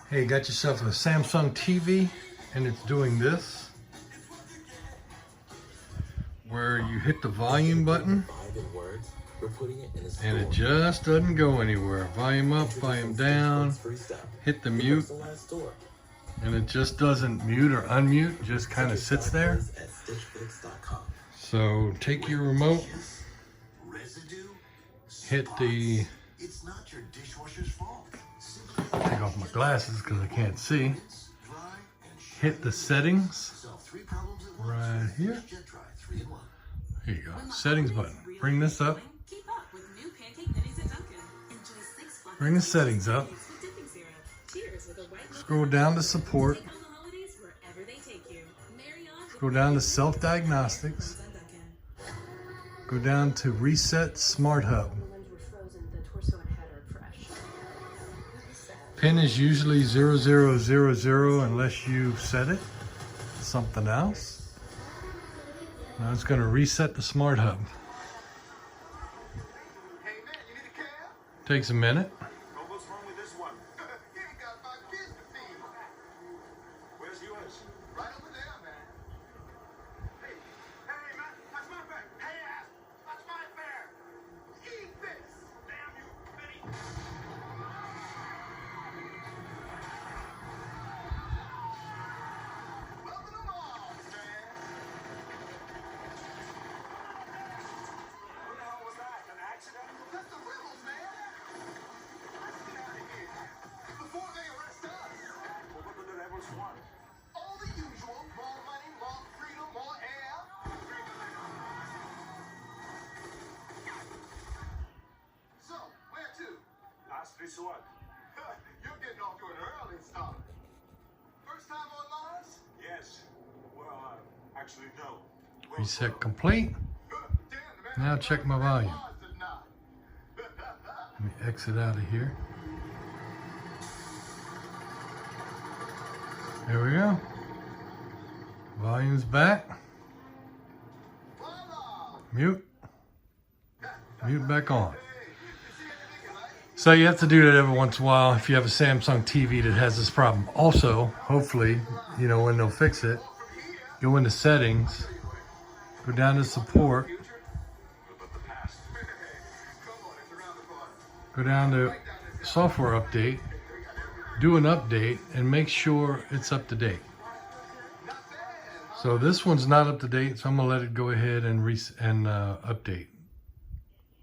Hey, you got yourself a Samsung TV and it's doing this, where you hit the volume button and it just doesn't go anywhere. Volume up, volume down, hit the mute, and it just doesn't mute or unmute, just kind of sits there. So take your remote, hit the, take off my glasses because I can't see, hit the settings right here. Here you go, settings button. Bring this up. Bring the settings up. Scroll down to support. Scroll down to self-diagnostics. Go down to reset smart hub. Pin is usually 0000 unless you set it to something else. Now it's going to reset the smart hub. Takes a minute. What's wrong with this one? You ain't got 5 kids to feed. Where's yours? Right over there, man. Hey, man, that's my bear. Hey, ass, that's my bear. Eat this. Damn you, Benny. Welcome to Mars, man. What the hell was that? An accident? That's the rebels, man. Before they arrest us. Well, what do the rebels want? All the usual. More money, more freedom, more air. So, where to? Last resort. You're getting off to an early start. First time on Mars? Yes. Well, actually, no. Reset complete. Now check my volume. Let me exit out of here. There we go. Volume's back. Mute. Mute back on. So you have to do that every once in a while if you have a Samsung TV that has this problem. Also, hopefully, you know, when they'll fix it, go into settings, go down to support, go down to software update, do an update, and make sure it's up to date. So this one's not up to date, so I'm gonna let it go ahead and update.